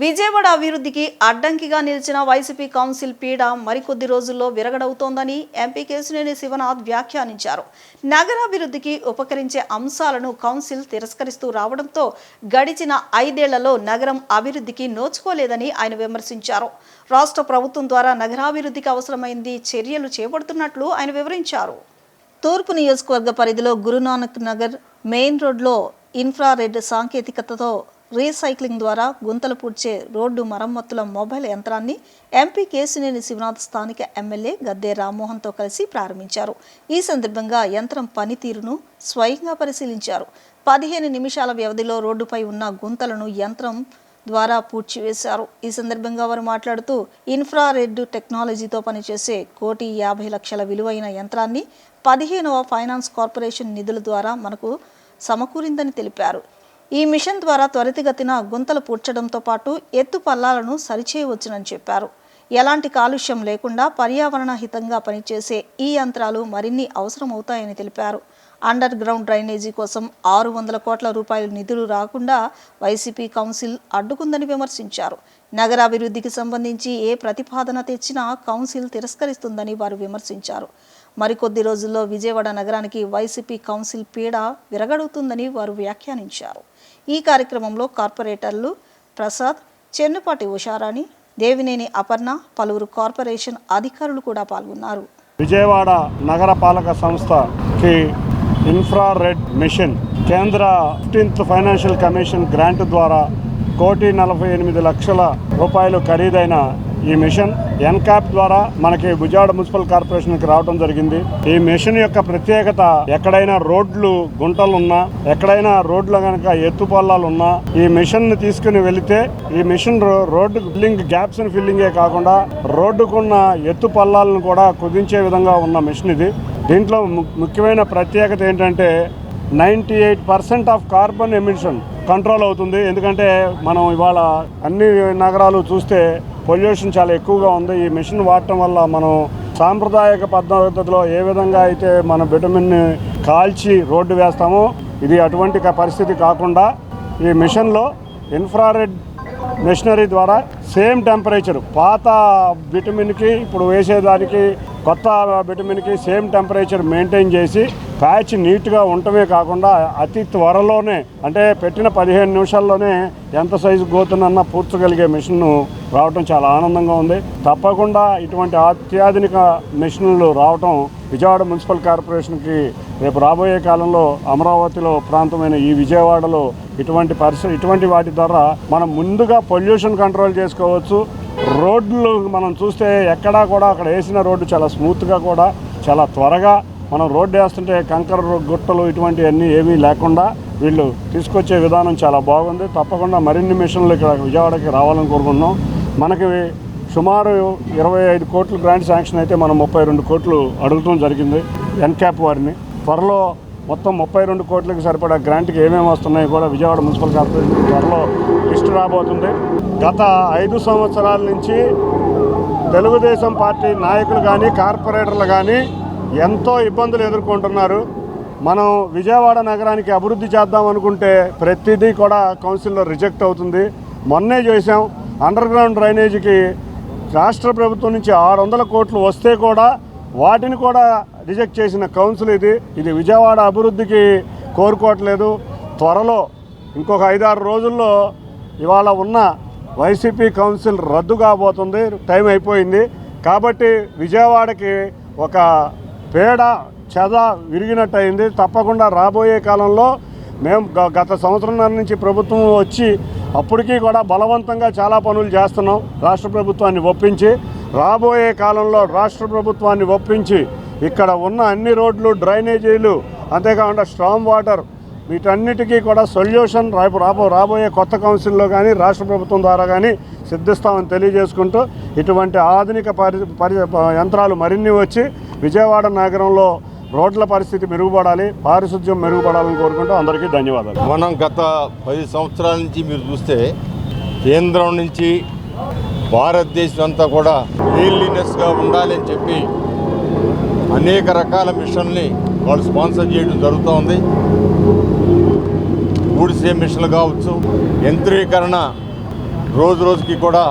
విజయవాడ అభివృద్ధికి అడ్డంకిగా నిలిచిన వైసీపీ కౌన్సిల్ పీడ మరికొద్ది రోజుల్లో విరగడవుతోందని ఎంపీ కేశినేని శివనాథ్ వ్యాఖ్యానించారు. నగరాభివృద్ధికి ఉపకరించే అంశాలను కౌన్సిల్ తిరస్కరిస్తూ రావడంతో గడిచిన 5 ఏళ్లలో నగరం అభివృద్ధికి నోచుకోలేదని ఆయన విమర్శించారు. రాష్ట్ర ప్రభుత్వం ద్వారా నగరాభివృద్ధికి అవసరమైంది చర్యలు చేపడుతున్నట్లు ఆయన వివరించారు. తూర్పు నియోజకవర్గ పరిధిలో గురునానక్ నగర్ మెయిన్ రోడ్లో ఇన్ఫ్రారెడ్ సాంకేతికతతో రీసైక్లింగ్ ద్వారా గుంతలు పూడ్చే రోడ్డు మరమ్మతుల మొబైల్ యంత్రాన్ని ఎంపీ కేశినేని శివనాథ్ స్థానిక ఎమ్మెల్యే గద్దే రామ్మోహన్తో కలిసి ప్రారంభించారు. ఈ సందర్భంగా యంత్రం పనితీరును స్వయంగా పరిశీలించారు. 15 నిమిషాల వ్యవధిలో రోడ్డుపై ఉన్న గుంతలను యంత్రం ద్వారా పూడ్చివేశారు. ఈ సందర్భంగా వారు మాట్లాడుతూ ఇన్ఫ్రారెడ్ టెక్నాలజీతో పనిచేసే 1,50,00,000 విలువైన యంత్రాన్ని 15వ ఫైనాన్స్ కార్పొరేషన్ నిధుల ద్వారా మనకు సమకూరిందని తెలిపారు. ఈ మిషన్ ద్వారా త్వరితగతిన గుంతలు పూడ్చడంతో పాటు ఎత్తు పల్లాలను సరిచేయవచ్చునని చెప్పారు. ఎలాంటి కాలుష్యం లేకుండా పర్యావరణ హితంగా పనిచేసే ఈ యంత్రాలు మరిన్ని అవసరమవుతాయని తెలిపారు. అండర్ గ్రౌండ్ డ్రైనేజీ కోసం 600 కోట్ల రూపాయల నిధులు రాకుండా వైసీపీ కౌన్సిల్ అడ్డుకుందని విమర్శించారు. నగరాభివృద్ధికి సంబంధించి ఏ ప్రతిపాదన తెచ్చినా కౌన్సిల్ తిరస్కరిస్తుందని వారు విమర్శించారు. మరికొద్ది రోజుల్లో విజయవాడ నగరానికి వైసీపీ కౌన్సిల్ పీడ విరగడుతుందని వారు వ్యాఖ్యానించారు. ఈ కార్యక్రమంలో కార్పొరేటర్లు ప్రసాద్, చెన్నుపాటి ఉషారాణి, దేవినేని అపర్ణ, పలువురు కార్పొరేషన్ అధికారులు కూడా పాల్గొన్నారు. విజయవాడ నగర పాలక సంస్థకి ఇన్ఫ్రారెడ్ మిషన్ కేంద్ర 15th ఫైనాన్షియల్ కమిషన్ గ్రాంట్ ద్వారా 1,48,00,000 రూపాయలు ఖరీదైన ఈ మిషన్ ఎన్కాప్ ద్వారా మనకి విజయవాడ మున్సిపల్ కార్పొరేషన్కి రావడం జరిగింది. ఈ మిషన్ యొక్క ప్రత్యేకత ఎక్కడైనా రోడ్లు గుంటలున్నా, ఎక్కడైనా రోడ్లు కనుక ఎత్తుపల్లాలు ఉన్నా ఈ మిషన్ ని తీసుకుని వెళితే ఈ మిషన్ రోడ్డు ఫిల్లింగ్ గ్యాప్స్ ఫిల్లింగే కాకుండా రోడ్డుకున్న ఎత్తు పల్లాలను కూడా కుదించే విధంగా ఉన్న మిషన్ ఇది. దీంట్లో ముఖ్యమైన ప్రత్యేకత ఏంటంటే 98% ఆఫ్ కార్బన్ ఎమిషన్ కంట్రోల్ అవుతుంది. ఎందుకంటే మనం ఇవాళ అన్ని నగరాలు చూస్తే పొల్యూషన్ చాలా ఎక్కువగా ఉంది. ఈ మిషన్ వాడటం వల్ల మనం సాంప్రదాయక పద్ధతిలో ఏ విధంగా అయితే మన బిటుమిన్ని కాల్చి రోడ్డు వేస్తామో ఇది అటువంటి పరిస్థితి కాకుండా ఈ మిషన్లో ఇన్ఫ్రారెడ్ మెషినరీ ద్వారా సేమ్ టెంపరేచర్ పాత బిటుమిన్కి ఇప్పుడు వేసేదానికి కొత్త బిటుమిన్కి సేమ్ టెంపరేచర్ మెయింటైన్ చేసి ప్యాచ్ నీట్గా ఉండటమే కాకుండా అతి త్వరలోనే అంటే పెట్టిన 15 నిమిషాల్లోనే ఎంత సైజు గోతునన్నా పూడ్చగలిగే మిషన్ రావటం చాలా ఆనందంగా ఉంది. తప్పకుండా ఇటువంటి అత్యాధునిక మిషన్లు రావటం విజయవాడ మున్సిపల్ కార్పొరేషన్కి రేపు రాబోయే కాలంలో అమరావతిలో ప్రాంతమైన ఈ విజయవాడలో ఇటువంటి వాటి ద్వారా మనం ముందుగా పొల్యూషన్ కంట్రోల్ చేసుకోవచ్చు. రోడ్లు మనం చూస్తే ఎక్కడా కూడా అక్కడ వేసిన రోడ్డు చాలా స్మూత్గా కూడా చాలా త్వరగా మనం రోడ్డు వేస్తుంటే కంకర గుట్టలు ఇటువంటివన్నీ ఏమీ లేకుండా వీళ్ళు తీసుకొచ్చే విధానం చాలా బాగుంది. తప్పకుండా మరిన్ని మిషన్లు ఇక్కడ విజయవాడకి రావాలని కోరుకుంటున్నాం. మనకి సుమారు 25 కోట్లు గ్రాంట్ శాంక్షన్ అయితే మనం 32 కోట్లు అడగటం జరిగింది ఎన్కాప్ వారిని. త్వరలో మొత్తం 32 కోట్లకి సరిపడా గ్రాంట్కి ఏమేమి వస్తున్నాయో కూడా విజయవాడ మున్సిపల్ కార్పొరేషన్ త్వరలో లిస్టు రాబోతుంది. గత 5 సంవత్సరాల నుంచి తెలుగుదేశం పార్టీ నాయకులు కానీ కార్పొరేటర్లు కానీ ఎంతో ఇబ్బందులు ఎదుర్కొంటున్నారు. మనం విజయవాడ నగరానికి అభివృద్ధి చేద్దాం అనుకుంటే ప్రతిదీ కూడా కౌన్సిల్లో రిజెక్ట్ అవుతుంది. మొన్నే చేసాం అండర్ గ్రౌండ్ డ్రైనేజీకి రాష్ట్ర ప్రభుత్వం నుంచి 600 కోట్లు వస్తే కూడా వాటిని కూడా రిజెక్ట్ చేసిన కౌన్సిల్ ఇది విజయవాడ అభివృద్ధికి కోరుకోవట్లేదు. త్వరలో ఇంకొక 5-6 రోజుల్లో ఇవాళ ఉన్న వైసీపీ కౌన్సిల్ రద్దు కాబోతుంది. టైం అయిపోయింది కాబట్టి విజయవాడకి ఒక పేడ చెద విరిగినట్టు అయింది. తప్పకుండా రాబోయే కాలంలో మేము గత సంవత్సరంన్నర నుంచి ప్రభుత్వం వచ్చి అప్పటికీ కూడా బలవంతంగా చాలా పనులు చేస్తున్నాం రాష్ట్ర ప్రభుత్వాన్ని ఒప్పించి. రాబోయే కాలంలో రాష్ట్ర ప్రభుత్వాన్ని ఒప్పించి ఇక్కడ ఉన్న అన్ని రోడ్లు డ్రైనేజీలు అంతేకాకుండా స్ట్రాంగ్ వాటర్ వీటన్నిటికీ కూడా సొల్యూషన్ రాబోయే కొత్త కౌన్సిల్లో కానీ రాష్ట్ర ప్రభుత్వం ద్వారా కానీ సిద్ధిస్తామని తెలియజేసుకుంటూ ఇటువంటి ఆధునిక యంత్రాలు మరిన్ని వచ్చి విజయవాడ నగరంలో రోడ్ల పరిస్థితి మెరుగుపడాలి, పారిశుద్ధ్యం మెరుగుపడాలని కోరుకుంటూ అందరికీ ధన్యవాదాలు. మనం గత 10 సంవత్సరాల నుంచి మీరు చూస్తే కేంద్రం నుంచి భారతదేశం అంతా కూడా క్లీన్లీనెస్గా ఉండాలి అని చెప్పి అనేక రకాల మిషన్ని వాళ్ళు స్పాన్సర్ చేయడం జరుగుతూ ఉంది. ఊడిసే మిషన్లు కావచ్చు, యంత్రీకరణ రోజు రోజుకి కూడా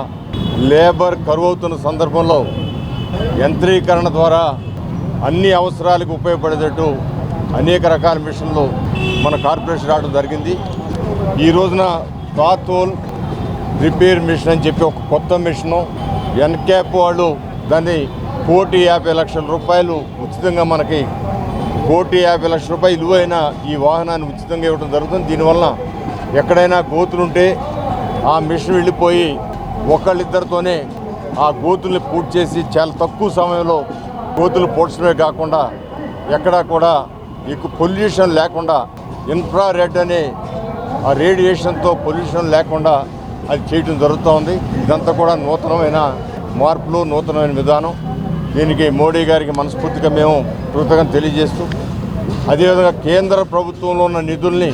లేబర్ కరువు అవుతున్న సందర్భంలో యంత్రీకరణ ద్వారా అన్ని అవసరాలకు ఉపయోగపడేటట్టు అనేక రకాల మిషన్లు మన కార్పొరేషన్ రావడం జరిగింది. ఈ రోజున తాతోల్ రిపేర్ మిషన్ అని చెప్పి ఒక కొత్త మిషను ఎన్క్యాప్ వాళ్ళు దాన్ని 1,50,00,000 రూపాయలు ఉచితంగా మనకి 1,50,00,000 రూపాయలు విలువైన ఈ వాహనాన్ని ఉచితంగా ఇవ్వడం జరుగుతుంది. దీనివల్ల ఎక్కడైనా గోతులుంటే ఆ మిషన్ వెళ్ళిపోయి ఒకళ్ళిద్దరితోనే ఆ గోతుల్ని పూర్తి చేసి చాలా తక్కువ సమయంలో గోతులు పూడ్చడమే కాకుండా ఎక్కడా కూడా ఎక్కువ పొల్యూషన్ లేకుండా ఇన్ఫ్రారెడ్ అనే ఆ రేడియేషన్తో పొల్యూషన్ లేకుండా అది చేయడం జరుగుతోంది. ఇదంతా కూడా నూతనమైన మార్పులు, నూతనమైన విధానం. దీనికి మోడీ గారికి మనస్ఫూర్తిగా మేము కృతజ్ఞతలు తెలియజేస్తూ, అదేవిధంగా కేంద్ర ప్రభుత్వంలో ఉన్న నిధుల్ని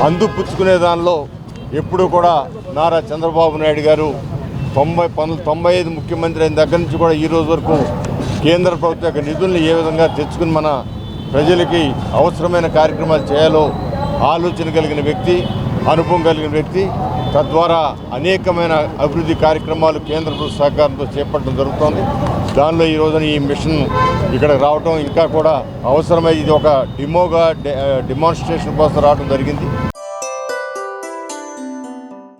అందిపుచ్చుకునే దానిలో ఎప్పుడు కూడా నారా చంద్రబాబు నాయుడు గారు 95 ముఖ్యమంత్రి అయిన దగ్గర నుంచి కూడా ఈ రోజు వరకు కేంద్ర ప్రభుత్వం యొక్క నిధుల్ని ఏ విధంగా తెచ్చుకుని మన ప్రజలకి అవసరమైన కార్యక్రమాలు చేయాలో ఆలోచన కలిగిన వ్యక్తి, అనుభవం కలిగిన వ్యక్తి. తద్వారా అనేకమైన అభివృద్ధి కార్యక్రమాలు కేంద్ర ప్రభుత్వ సహకారంతో చేపట్టడం జరుగుతోంది. దానిలో ఈ రోజున ఈ మిషన్ ఇక్కడ రావడం ఇంకా కూడా అవసరమై ఇది ఒక డెమోన్స్ట్రేషన్ కోసం రావడం జరిగింది.